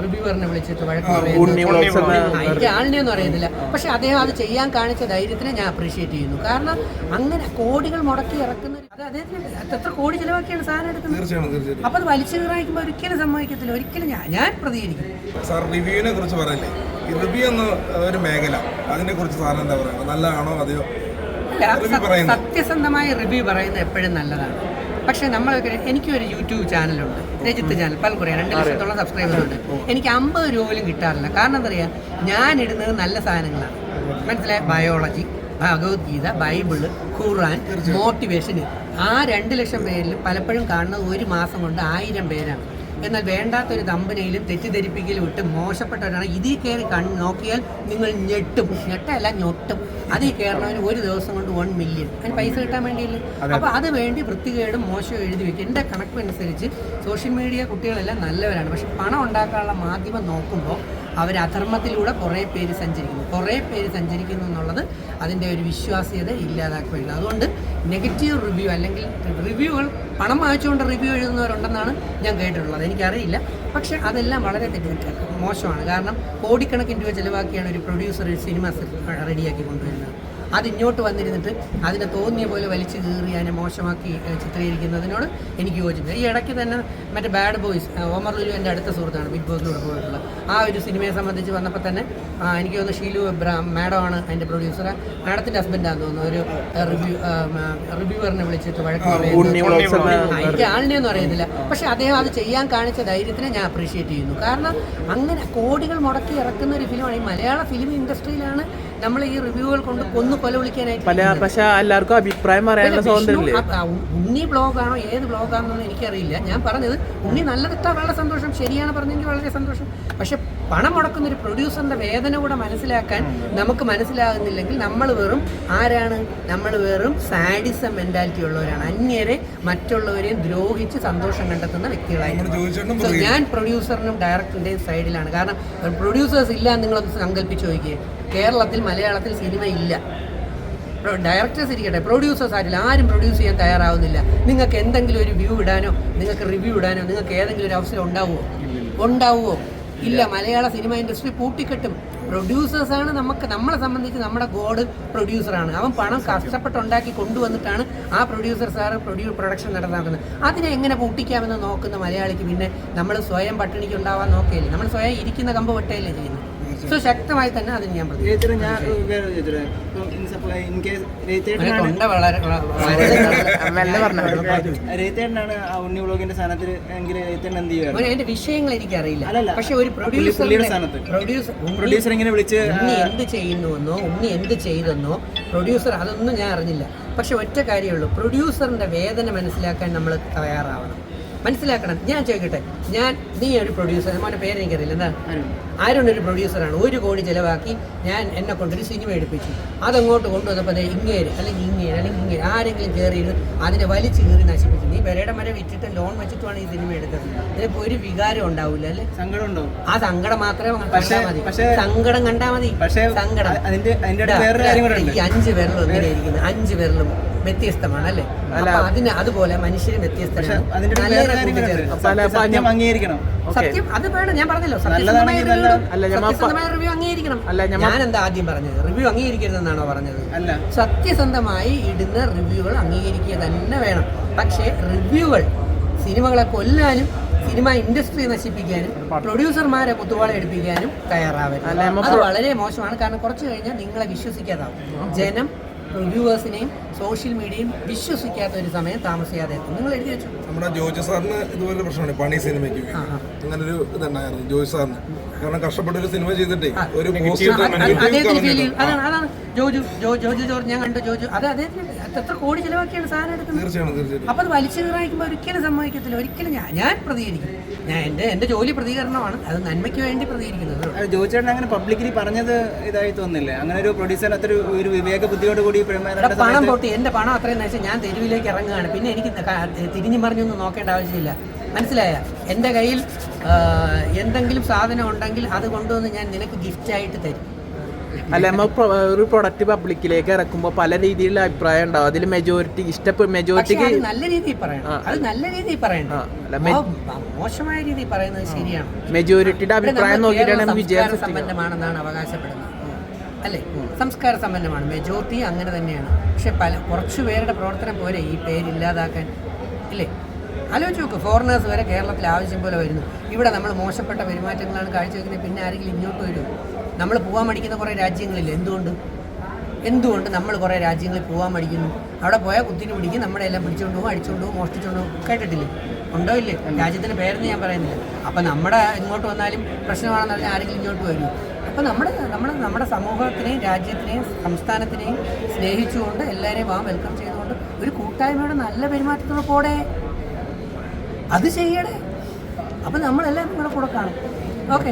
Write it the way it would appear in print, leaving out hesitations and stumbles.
റിവ്യൂവറിനെ വിളിച്ചിട്ട് വഴക്ക് പറയുന്നത് എനിക്ക് ആളിനെ ഒന്നും അറിയുന്നില്ല. പക്ഷെ അദ്ദേഹം അത് ചെയ്യാൻ കാണിച്ച ധൈര്യത്തിനെ ഞാൻ അപ്രീഷിയേറ്റ് ചെയ്യുന്നു. കാരണം അങ്ങനെ കോടികൾ മുടക്കി ഇറക്കുന്ന അത് അദ്ദേഹത്തിന് എത്ര കോടി ചിലവാക്കിയാണ് സാധനം എടുക്കുന്നത്. അപ്പൊ അത് വലിച്ചു കീറായിക്കുമ്പോൾ ഒരിക്കലും സമ്മതിക്കത്തില്ല. ഒരിക്കലും ഞാൻ പ്രതികരിക്കും. സാർ റിവ്യൂവിനെ കുറിച്ച് പറയില്ലേ, ഈ റിവ്യൂ എന്ന ഒരു മേഖല, അതിനെ കുറിച്ച് സാറിന് എന്താ പറയുക, നല്ലതാണോ അതെയോ? സത്യസന്ധമായ റിവ്യൂ പറയുന്നത് എപ്പോഴും നല്ലതാണ്. പക്ഷേ എനിക്കൊരു യൂട്യൂബ് ചാനലുണ്ട്, രജിത്ത് ചാനൽ, പൽക്കുറ 2 ലക്ഷത്തോളം സബ്സ്ക്രൈബേഴ്സുണ്ട്. എനിക്ക് 50 രൂപ പോലും കിട്ടാറില്ല. കാരണം എന്താ പറയുക, ഞാൻ ഇടുന്നത് നല്ല സാധനങ്ങളാണ്. മനസ്സിലായ ബയോളജി, ഭഗവത്ഗീത, ബൈബിള്, ഖുർആൻ, മോട്ടിവേഷന്. ആ 2 ലക്ഷം പേരിൽ പലപ്പോഴും കാണുന്നത് ഒരു മാസം കൊണ്ട് 1000 പേരാണ്. എന്നാൽ വേണ്ടാത്തൊരു തമ്പനയിലും തെറ്റിദ്ധരിപ്പിക്കലും ഇട്ട് മോശപ്പെട്ടവരാണ്. ഇതിൽ കയറി നോക്കിയാൽ നിങ്ങൾ ഞെട്ടല്ല ഞൊട്ടും. അതിൽ കയറണവന് ഒരു ദിവസം കൊണ്ട് 1 മില്യൺ അതിന് പൈസ കിട്ടാൻ വേണ്ടിയില്ലേ. അപ്പോൾ അത് വേണ്ടി വൃത്തികേടും മോശം എഴുതി വയ്ക്കും. എൻ്റെ കണക്കനുസരിച്ച് സോഷ്യൽ മീഡിയ കുട്ടികളെല്ലാം നല്ലവരാണ്. പക്ഷെ പണം ഉണ്ടാക്കാനുള്ള മാധ്യമം നോക്കുമ്പോൾ അവർ അധർമ്മത്തിലൂടെ കുറേ പേര് സഞ്ചരിക്കുന്നു എന്നുള്ളത് അതിൻ്റെ ഒരു വിശ്വാസ്യത ഇല്ലാതാക്കി വരുന്നത്. അതുകൊണ്ട് നെഗറ്റീവ് റിവ്യൂ അല്ലെങ്കിൽ റിവ്യൂകൾ പണം വാങ്ങിച്ചുകൊണ്ട് റിവ്യൂ എഴുതുന്നവരുണ്ടെന്നാണ് ഞാൻ കേട്ടിട്ടുള്ളത്. എനിക്കറിയില്ല. പക്ഷേ അതെല്ലാം വളരെ മോശമാണ്. കാരണം കോടിക്കണക്കിന് രൂപ ചിലവാക്കിയാണ് ഒരു പ്രൊഡ്യൂസർ സിനിമ റെഡിയാക്കി കൊണ്ടുവരുന്നത്. അതിങ്ങോട്ട് വന്നിരുന്നിട്ട് അതിനെ തോന്നിയ പോലെ വലിച്ചു കീറി അതിനെ മോശമാക്കി ചിത്രീകരിക്കുന്നതിനോട് എനിക്ക് യോജിപ്പില്ല. ഈ ഇടയ്ക്ക് തന്നെ മറ്റേ ബാഡ് ബോയ്സ്, ഒമർ ലുലു എൻ്റെ അടുത്ത സുഹൃത്താണ്, ബിഗ് ബോസിലൂടെ പോയിട്ടുള്ള ആ ഒരു സിനിമയെ സംബന്ധിച്ച് വന്നപ്പോൾ തന്നെ എനിക്ക് തോന്നുന്നു ഷീലു മാഡമാണ് അതിൻ്റെ പ്രൊഡ്യൂസർ. മാഡത്തിൻ്റെ ഹസ്ബൻഡാന്ന് തോന്നുന്നു. ഒരു റിവ്യൂവറിനെ വിളിച്ചിട്ട് വഴക്ക് പറയുന്നത് എനിക്ക് ആളിനെ ഒന്നും അറിയുന്നില്ല. പക്ഷെ അദ്ദേഹം അത് ചെയ്യാൻ കാണിച്ച ധൈര്യത്തിനെ ഞാൻ അപ്രീഷിയേറ്റ് ചെയ്യുന്നു. കാരണം അങ്ങനെ കോടികൾ മുടക്കി ഇറക്കുന്ന ഒരു ഫിലിമാണ്. ഈ മലയാള ഫിലിം ഇൻഡസ്ട്രിയിലാണ് നമ്മൾ ഈ റിവ്യൂകൾ കൊണ്ട് കൊല വിളിക്കാനായിട്ട്. പക്ഷെ എല്ലാവർക്കും അഭിപ്രായം പറയാനുള്ള സ്വാതന്ത്ര്യമില്ലേ. ഉണ്ണി ബ്ലോഗാണോ ഏത് ബ്ലോഗാണെന്നൊന്നും എനിക്കറിയില്ല. ഞാൻ പറഞ്ഞത് ഉണ്ണി നല്ലതിട്ടാ വളരെ സന്തോഷം, ശരിയാണ് പറഞ്ഞെങ്കിൽ വളരെ സന്തോഷം. പക്ഷെ പണം മുടക്കുന്ന ഒരു പ്രൊഡ്യൂസറിന്റെ വേദന കൂടെ മനസ്സിലാക്കാൻ നമുക്ക് മനസ്സിലാകുന്നില്ലെങ്കിൽ നമ്മൾ വെറും സാഡിസം മെന്റാലിറ്റി ഉള്ളവരാണ്. അന്യരെ മറ്റുള്ളവരെയും ദ്രോഹിച്ച് സന്തോഷം കണ്ടെത്തുന്ന വ്യക്തികളായിരുന്നു. ഞാൻ പ്രൊഡ്യൂസറിനും ഡയറക്ടറിന്റെയും സൈഡിലാണ്. കാരണം പ്രൊഡ്യൂസേഴ്സ് ഇല്ല നിങ്ങളൊന്ന് സങ്കല്പിച്ച് നോക്കിയേ. കേരളത്തിൽ മലയാളത്തിൽ സിനിമ ഇല്ല. ഡയറക്ടേഴ്സ് ഇരിക്കട്ടെ, പ്രൊഡ്യൂസേഴ്സ് ആയിട്ടില്ല. ആരും പ്രൊഡ്യൂസ് ചെയ്യാൻ തയ്യാറാവുന്നില്ല. നിങ്ങൾക്ക് എന്തെങ്കിലും ഒരു റിവ്യൂ ഇടാനോ നിങ്ങൾക്ക് ഏതെങ്കിലും ഒരു അവസരം ഉണ്ടാവുമോ? ഇല്ല. മലയാള സിനിമ ഇൻഡസ്ട്രി പൂട്ടിക്കെട്ടും. പ്രൊഡ്യൂസേഴ്സാണ് നമ്മളെ സംബന്ധിച്ച് നമ്മുടെ ഗോഡ് പ്രൊഡ്യൂസറാണ്. അവൻ പണം കഷ്ടപ്പെട്ടുണ്ടാക്കി കൊണ്ടുവന്നിട്ടാണ് ആ പ്രൊഡ്യൂസർ സാറ് പ്രൊഡക്ഷൻ നടത്താക്കുന്നത്. അതിനെ എങ്ങനെ പൂട്ടിക്കാമെന്ന് നോക്കുന്ന മലയാളിക്ക് പിന്നെ നമ്മൾ സ്വയം പട്ടിണിക്ക് ഉണ്ടാവാൻ നോക്കിയില്ലേ, നമ്മൾ സ്വയം ഇരിക്കുന്ന കമ്പ് വെട്ടയല്ലേ ചെയ്യുന്നത്. സോ ശക്തമായി തന്നെ അതിന് ഞാൻ എന്റെ വിഷയങ്ങൾ എനിക്കറിയില്ല. പക്ഷെ ഒരു പ്രൊഡ്യൂസർ ഉണ്ണി എന്ത് ചെയ്യുന്നുവെന്നോ ഉണ്ണി എന്ത് ചെയ്തെന്നോ പ്രൊഡ്യൂസർ അതൊന്നും ഞാൻ അറിഞ്ഞില്ല. പക്ഷെ ഒറ്റ കാര്യമുള്ളൂ, പ്രൊഡ്യൂസറിന്റെ വേദന മനസ്സിലാക്കാൻ നമ്മൾ തയ്യാറാവണം. മനസ്സിലാക്കണം. ഞാൻ ചോദിക്കട്ടെ, നീ ഒരു പ്രൊഡ്യൂസർ, മോൻ്റെ പേര് എനിക്കറിയില്ല, എന്താ ആരും ഒരു പ്രൊഡ്യൂസറാണ്. 1 കോടി ചിലവാക്കി എന്നെ കൊണ്ടൊരു സിനിമ എടുപ്പിച്ചു. അതങ്ങോട്ട് കൊണ്ടുവന്നപ്പോൾ ഇങ്ങേര് അല്ലെങ്കിൽ ആരെങ്കിലും കയറിയിരുന്ന് അതിനെ വലിച്ചു കീറി നശിപ്പിച്ചു. നീ പെരയുടെ മരം വിറ്റിട്ട് ലോൺ വെച്ചിട്ടുമാണ് ഈ സിനിമ എടുത്തത്. ഇതിനിപ്പോൾ ഒരു വികാരം ഉണ്ടാവില്ല അല്ലേ? സങ്കടം ഉണ്ടാവും. ആ സങ്കടം മാത്രമേ കണ്ടാൽ മതി. സങ്കടം കണ്ടാൽ മതി. സങ്കടം ഈ 5 വിരലും എങ്ങനെ ഇരിക്കുന്നത്? 5 വിരലും വ്യത്യസ്തമാണ് അല്ലേ? അതുപോലെ മനുഷ്യരും വ്യത്യസ്തമാണ്. സത്യം അത് വേണം. ഞാൻ പറഞ്ഞല്ലോ, സത്യസന്ധമായ റിവ്യൂ അംഗീകരിക്കണം. ഞാൻ എന്താ ആദ്യം പറഞ്ഞത്? റിവ്യൂ അംഗീകരിക്കരുതെന്നാണോ പറഞ്ഞത്? സത്യസന്ധമായി ഇടുന്ന റിവ്യൂകൾ അംഗീകരിക്കുക തന്നെ വേണം. പക്ഷേ റിവ്യൂകൾ സിനിമകളെ കൊല്ലാനും സിനിമ ഇൻഡസ്ട്രി നശിപ്പിക്കാനും പ്രൊഡ്യൂസർമാരെ കുത്തുവാള എടുപ്പിക്കാനും തയ്യാറാവരുത്. അത് വളരെ മോശമാണ്. കാരണം കുറച്ച് കഴിഞ്ഞാൽ നിങ്ങളെ വിശ്വസിക്കാതാവും. ജനം റിവ്യൂവേഴ്സിനെയും സോഷ്യൽ മീഡിയയും വിശ്വസിക്കാത്ത ഒരു സമയം താമസിയാതെ എത്തും. നിങ്ങൾ എഴുതി വെച്ചു. നമ്മുടെ ജോജു സാറിന് ഇതുപോലെ പ്രശ്നമാണ് പണി സിനിമയ്ക്ക്. അങ്ങനെ ഒരു ഇതുണ്ടായിരുന്നു ജോജു സാറിന്. കാരണം കഷ്ടപ്പെട്ടൊരു സിനിമ ചെയ്തിട്ടേ ഒരു അതാണ് ജോർജ് ഞാൻ കണ്ടു. ജോജു അത് അദ്ദേഹത്തിന് എത്ര കോടി ചിലവാക്കിയാണ് സാധനം എടുക്കുന്നത്. തീർച്ചയായും. അപ്പൊ അത് വലിച്ചു കീറായിക്കുമ്പോൾ ഒരിക്കലും സമ്മതിക്കത്തില്ല. ഒരിക്കലും ഞാൻ പ്രതികരിക്കും. എന്റെ ജോലി പ്രതികരണമാണ്. അത് നന്മയ്ക്ക് വേണ്ടി പ്രതികരിക്കുന്നത്. ജോജുചേട്ടൻ അങ്ങനെ പബ്ലിക്കലി പറഞ്ഞത് ഇതായി തോന്നുന്നില്ലേ? അങ്ങനെ ഒരു പ്രൊഡ്യൂസർ അത്ര ഒരു വിവേക ബുദ്ധിയോട് കൂടി പണം പൊട്ടി എന്റെ പണം അത്രയും വെച്ചാൽ ഞാൻ തെരുവിലേക്ക് ഇറങ്ങുകയാണ്. പിന്നെ എനിക്ക് തിരിഞ്ഞു മറിഞ്ഞൊന്നും നോക്കേണ്ട ആവശ്യമില്ല. മനസ്സിലായ? എൻ്റെ കയ്യിൽ എന്തെങ്കിലും സാധനം ഉണ്ടെങ്കിൽ അത് കൊണ്ടുവന്ന് ഞാൻ നിനക്ക് ഗിഫ്റ്റായിട്ട് തരും. അല്ല നമ്മൾ ഒരു പ്രൊഡക്റ്റ് പബ്ലിക്കിലേക്ക് ഇറക്കുമ്പോൾ പല രീതിയിലുള്ള അഭിപ്രായം ഉണ്ടാവും. അതിൽ മെജോറിറ്റിക്ക് നല്ല രീതിയിൽ പറയണം, അത് നല്ല രീതിയിൽ പറയണം. മോശമായ രീതിയിൽ പറയുന്നത് ശരിയാണ്. മെജോറിറ്റിയുടെ അഭിപ്രായം നോക്കിയിട്ടാണ് വിജയം സമ്പന്നമാണെന്നാണ് അവകാശപ്പെടുന്നത് അല്ലേ? സംസ്കാര സമ്പന്നമാണ് മെജോറിറ്റി, അങ്ങനെ തന്നെയാണ്. പക്ഷെ കുറച്ചു പേരുടെ പ്രവർത്തനം പോലെ ഈ പേരില്ലാതാക്കാൻ ഇല്ലേ? ആലോചിച്ച് നോക്ക്, ഫോറിനേഴ്സ് വരെ കേരളത്തിൽ ആവശ്യം പോലെ വരുന്നു. ഇവിടെ നമ്മൾ മോശപ്പെട്ട പെരുമാറ്റങ്ങളാണ് കാഴ്ചവെക്കുന്നത്, പിന്നെ ആരെങ്കിലും ഇങ്ങോട്ട് വരും? നമ്മൾ പോകാൻ മടിക്കുന്ന കുറേ രാജ്യങ്ങളില്ല. എന്തുകൊണ്ട് നമ്മൾ കുറേ രാജ്യങ്ങളിൽ പോകാൻ മടിക്കുന്നു? അവിടെ പോയാൽ കുത്തിന് പിടിക്കും, നമ്മുടെ എല്ലാം പിടിച്ചുകൊണ്ട് പോകും, അടിച്ചുകൊണ്ട് പോകും, മോഷ്ടിച്ചുകൊണ്ട് പോകും. കേട്ടിട്ടില്ലേ? ഉണ്ടോ ഇല്ലേ? രാജ്യത്തിൻ്റെ പേരെന്ന് ഞാൻ പറയുന്നില്ല. അപ്പം നമ്മുടെ ഇങ്ങോട്ട് വന്നാലും പ്രശ്നമാണെന്ന് പറഞ്ഞാൽ ആരെങ്കിലും ഇങ്ങോട്ട് വരും. അപ്പോൾ നമ്മുടെ സമൂഹത്തിനെയും രാജ്യത്തിനെയും സംസ്ഥാനത്തിനെയും സ്നേഹിച്ചുകൊണ്ട് എല്ലാവരെയും വെൽക്കം ചെയ്തുകൊണ്ട് ഒരു കൂട്ടായ്മയുടെ നല്ല പെരുമാറ്റത്തോടെ പോടെ അത് ചെയ്യണേ. അപ്പം നമ്മളെല്ലാം നിങ്ങളുടെ കൂടെ കാണും. ഓക്കെ.